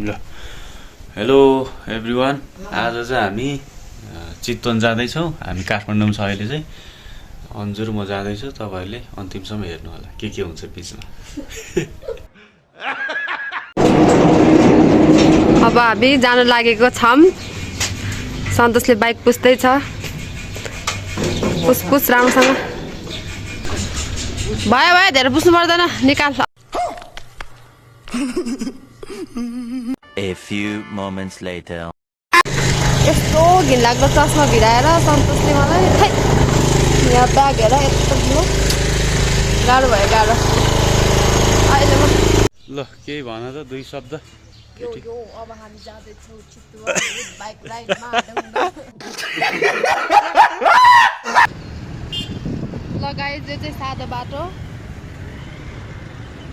ल hello everyone आज चाहिँ हामी चितवन जाँदैछौँ हामी काठमाडौँमा छ अहिले चाहिँ अन्जु र म जाँदैछु तपाईहरुले अन्तिमसम्म हेर्नु होला के हुन्छ बीचमा अब हामी जान लागेको छौं सन्तोषले बाइक पुस्दै छ पुस राम्रोसँग भयो भयो धेरै पुस्नु पर्दैन निकाल A few moments later. यस्तो घिनलाग्दो चस्मा भिराएर सन्तोषले मलाई यहाँ ब्याग हेर यस्तो ठुलो गाह्रो भयो गाह्रो अहिले ल केही भन त दुई शब्द यो अब हामी जाँदैछौँ चितवन बाइक राइडमा ल गाइस यो चाहिँ सादा बाटो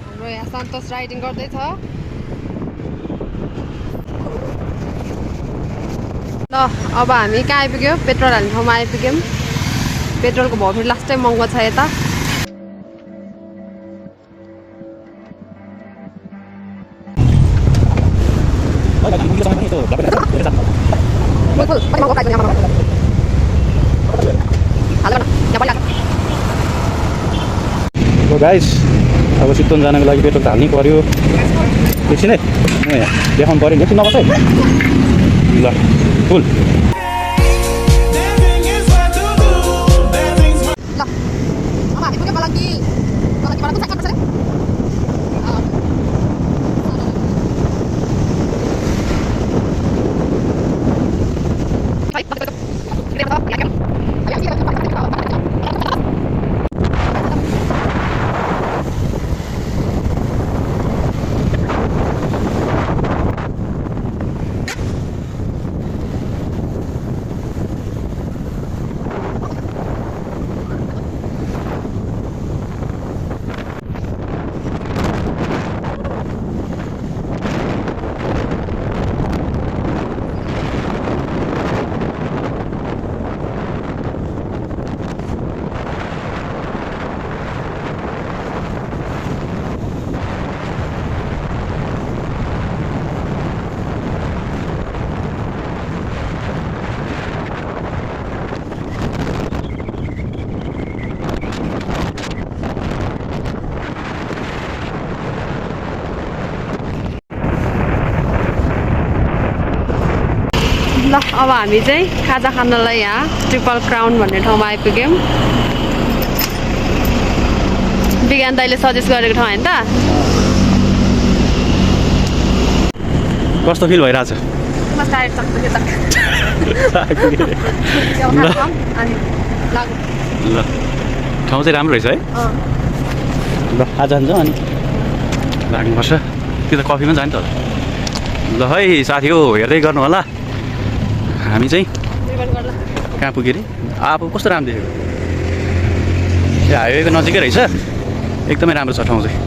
हाम्रो यहाँ सन्तोष राइडिङ गर्दैछ ल अब हामी कहाँ आइपुग्यो पेट्रोल हाल्ने ठाउँमा आइपुग्यौँ पेट्रोलको भाउ फेरि लास्ट टाइम महँगो छ यता गाइस अब चितवन जानको लागि पेट्रोल त हाल्नै पर्यो एकछिन है म यहाँ देखाउनु पर्यो एकछिन नबस है ल फुल ल अब हामी चाहिँ खाजा खानलाई यहाँ ट्रिपल क्राउन भन्ने ठाउँमा आइपुग्यौँ विज्ञान दाइले सजेस्ट गरेको ठाउँ होइन त कस्तो फिल भइरहेछ ल ठाउँ चाहिँ राम्रो रहेछ है ल आज जान्छौँ अनि लाग्नुपर्छ त्यो त कफीमा जाने त होला ल है साथी हो हेर्दै गर्नु होला हामी चाहिँ कहाँ पुग्यो अरे अब कस्तो राम्रो देखेको ए हाइवेको नजिकै रहेछ एकदमै राम्रो छ ठाउँ चाहिँ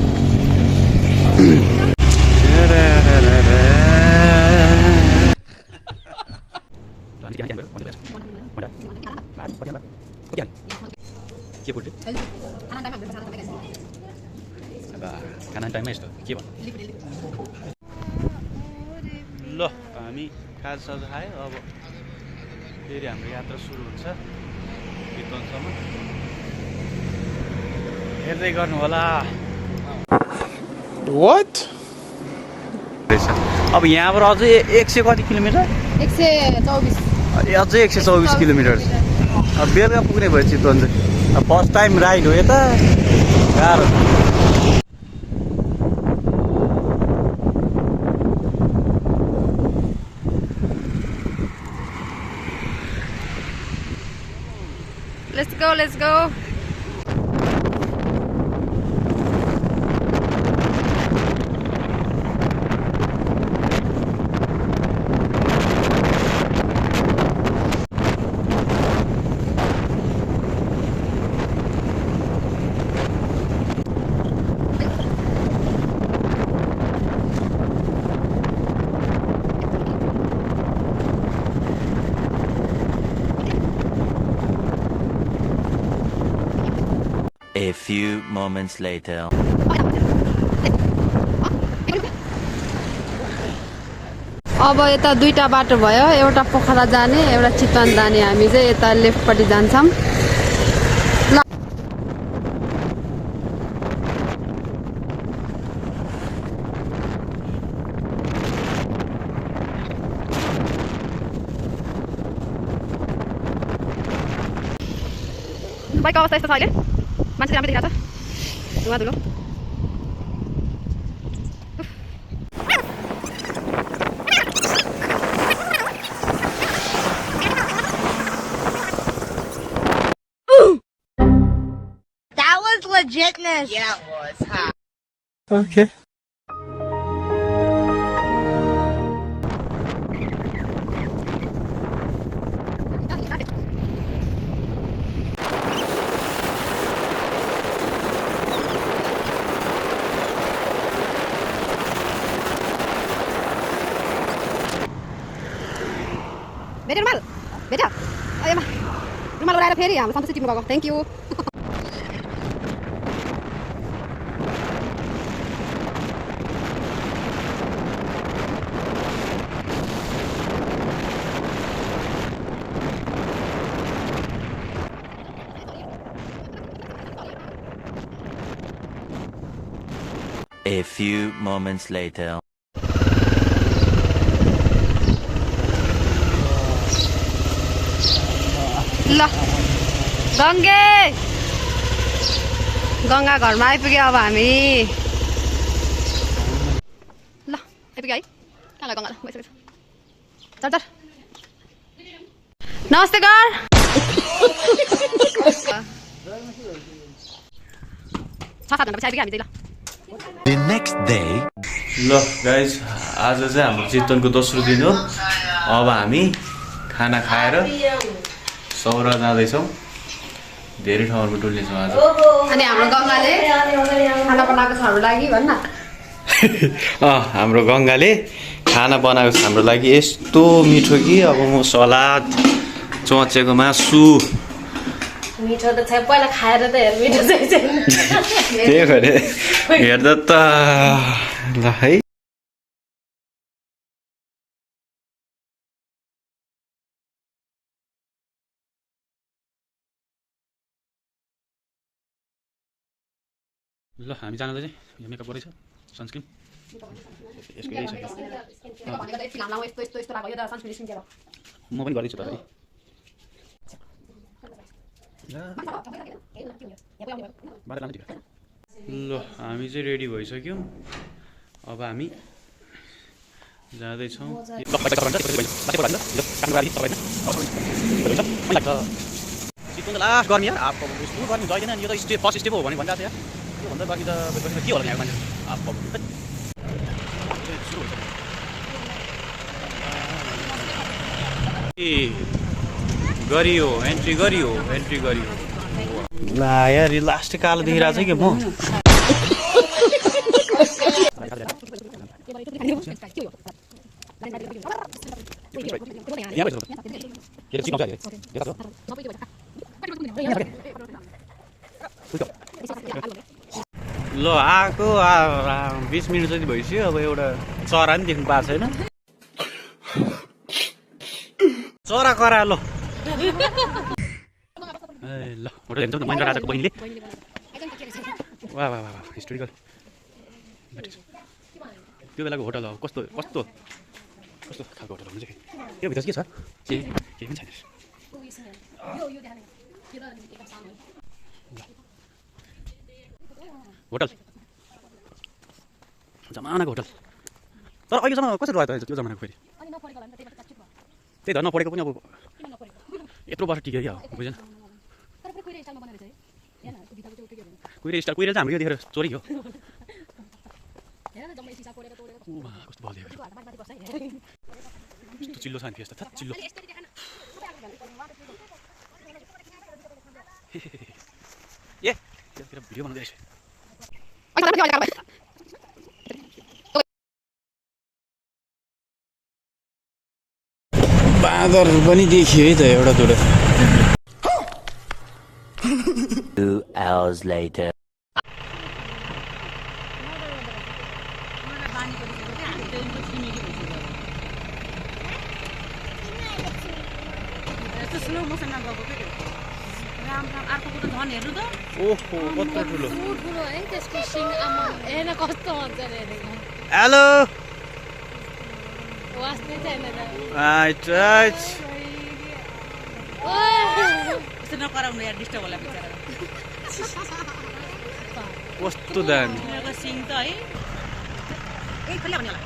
खाना टाइममा यस्तो के भन्नु ल हामी खाजासाजा खायो अब फेरि हाम्रो यात्रा सुरु हुन्छ चितवनसम्म हेर्दै गर्नु होला What? अब यहाँबाट अझै 100 कति किलोमिटर 124 अझै 124 किलोमिटर अब बेलुका पुग्ने भयो चितवन चाहिँ अब फर्स्ट टाइम राइड हो यता गाह्रो Let's go. A few moments later. अब यता दुईटा बाटो भयो, एउटा पोखरा जाने एउटा चितवन जाने। हामी चाहिँ यता लेफ्टपट्टि जान्छौँ। ल बाइकको अवस्था यस्तो छ अहिले, मान्छे राम्रो देखिरहेको छ, धुवा धुलो। Legitness. Yeah, it was, huh? Okay. भेट्यो रुमाल? भेट्यो? अयमा रुमाल उडाएर फेरि हाम्रो सन्तोषी टिप्नु गएको। Thank you. A few moments later. ल गङ्गे गङ्गा घरमा आइपुग्यो अब हामी। ल आइपुग्यो है, कहाँ गयो गङ्गा? भइसकेको छ। चल चल नमस्ते गर। छ 7 घन्टापछि आइपुग्यो हामी चाहिँ। ल The next day. ल गाइज, आज चाहिँ हाम्रो चितवनको दोस्रो दिन हो। अब हामी खाना खाएर सौरा जाँदैछौँ। धेरै ठाउँहरूमा डुल्नेछौँ आज। अनि हाम्रो गङ्गाले खाना बनाएको छ हाम्रो लागि भन्न। हाम्रो गङ्गाले खाना बनाएको छ हाम्रो लागि। यस्तो मिठो कि अब म सलाद, चोचेको मासु, मिठो त छ, पहिला खाएर त हेर मिठो चाहिँ। त्यही भएर हेर्दा त ल है। ल हामी जानलाई चाहिँ यो मेकअप गरेछ, सनस्क्रिन यसको यही छ। म पनि गर्दैछु त है। ल हामी चाहिँ रेडी भइसक्यौँ। अब हामी जाँदैछौँ। चितवन लास्ट गर्ने यार, आप स्कुल गर्नु जाँदैन नि, यो त स्टेप फर्स्ट स्टेप हो भने भनिरहेको छ यार। योभन्दा बाँकी त के होला यहाँको मान्छे। गरियो एन्ट्री गरियो ला यार, यो लास्ट कालो देखिरहेको छ कि म। ल आएको 20 मिनट जति भइसक्यो। अब एउटा चरा पनि देख्नु पाएको छैन। चरा करा ल। ए ल फोटो हेर्छौँ न महेन्द्र राजाको बहिनीले। वाह वाह वाह हिस्टोरिकल। त्यो बेलाको होटल हो, कस्तो कस्तो कस्तो खालको होटल हुन्छ कि? त्यो भित्र के छ? केही पनि छैन। होटल जमानाको होटल, तर अहिलेसम्म कसरी रह्यो त त्यो जमानाको? फेरि त्यही त नपढेको पनि अब यत्रो वर्ष टिक्यो क्या, बुझेन? कुहिरे स्टाइल, कुहिरे चाहिँ हाम्रो यो देखेर चोरी हो। कस्तो बलियो, कस्तो चिल्लो छ नि त्यस्तो, थत चिल्लो। ए त्यतिर भिडियो बनाउँदै रहेछ। बाँदर पनि देखियो है त एउटा दुईटा। 2 hours later. कस्तो स्लो मोसनमा गएको के राम राम अर्कोको त झन् हेर्नु त ओहो कत्रो ठुलो ठुलो है त्यसको सिङ आमा हेर्न कस्तो मजाले हेरेको हेलो वास्ते छैन त राइट राइट यस्तो नकराउनु यार डिस्टर्ब होला बिचरा कस्तो दामी तिनीहरूको सिङ त है ए खल्ला भन्ने होला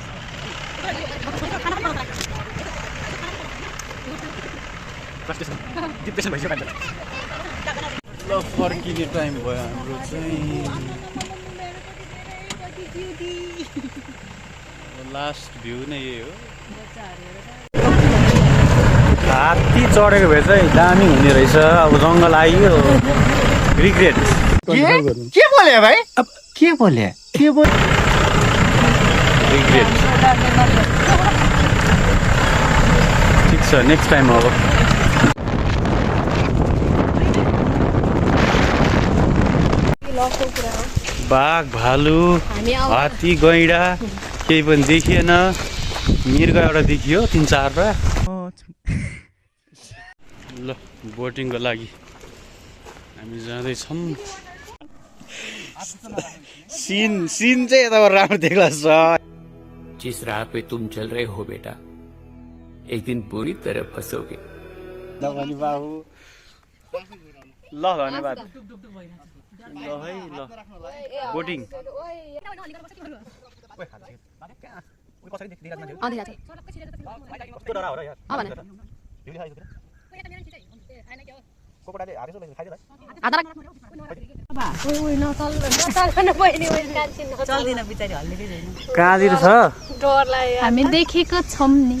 डिप्रेसन भइसक्यो मान्छे ल फर्किने टाइम भयो हाम्रो चाहिँ लास्ट भ्यू नै यही हो हात्ती चढेको भए चाहिँ दामी हुने रहेछ अब जङ्गल आइयो रिग्रेट के बोले भाइ अब के बोले रिग्रेट ठिक छ नेक्स्ट टाइम अब बाघ भालु हात्ती गैँडा केही पनि देखिएन मृग एउटा देखियो 3-4 ल बोटिङको लागि हामी जाँदैछौँ सीन चाहिँ यताबाट राम्रो देख्ला छ जिस राह पे तुम चल रहे हो बेटा एक दिन पूरी तरह फंसोगे बाबु ल धन्यवाद ल है ल बोटिङ चल्दिन बिचारी हल्लेकै छैन कहाँतिर छ हामी देखेको छौँ नि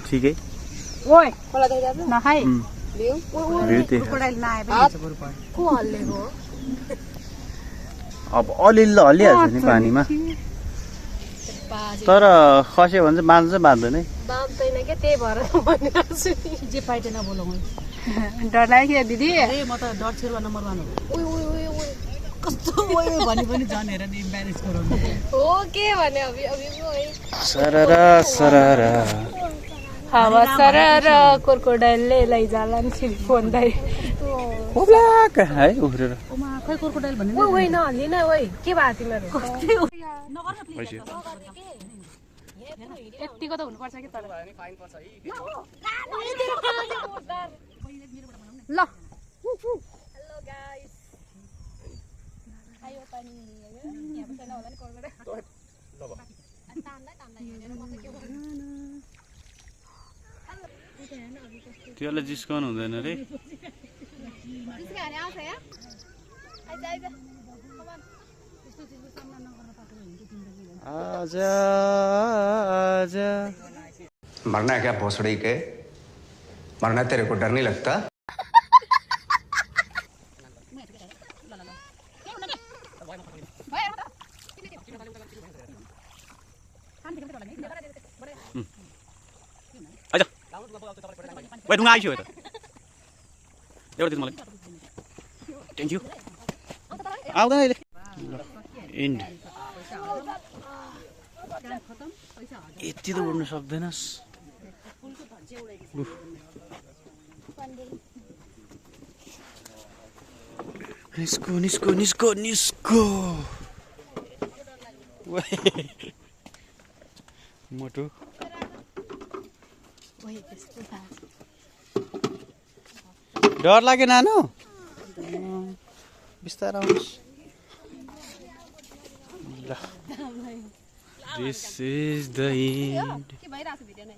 ठिकै नखाइ अब अलिअलि हल्लिहाल्छ नि पानीमा तर खस्यो भने चाहिँ बाँध्छ बाँध्दैन है बाँध्दैन क्या त्यही भएर भनिरहेको छु नि जे पाइटे नबोलौँ डर लाग्यो क्या दिदी ए म त डर छेरुवा नम्बर 1 हो कस्तो ओए भनि पनि झन् हेर नि इम्ब्यारेस गराउनु हो के भने अभि सररा सररा हावा सरर क्रोकोडाइलले लैजाला नि फोन्दै ओब्लाक है उफ्रेर ओमा खै क्रोकोडाइल भन्ने ओ होइन हल्लिन ओइ के भयो तिमीहरू यतिको त हुनुपर्छ कि तर ल हेलो गाइस आयो पानी यहाँ पनि छैन होला नि कोरबाट अनि तान्दै त्यसलाई जिस्काउनु हुँदैन रे आजा आजा मरना है क्या भोसड़ी के मरना तेरे को डर नहीं लगता आजा वै ढुङ्गा आइसक्यो त एउटा दिनु मलाई थ्याङ्क यू आउँदैन अहिले इन्ड यति त उड्नु सक्दैनस् निस्को निस्को निस्को निस्को मोटो डर लाग्यो नानु बिस्तारै आउनुहोस् ल दिस इज द एन्ड के भइरहेको छ भिडियो नै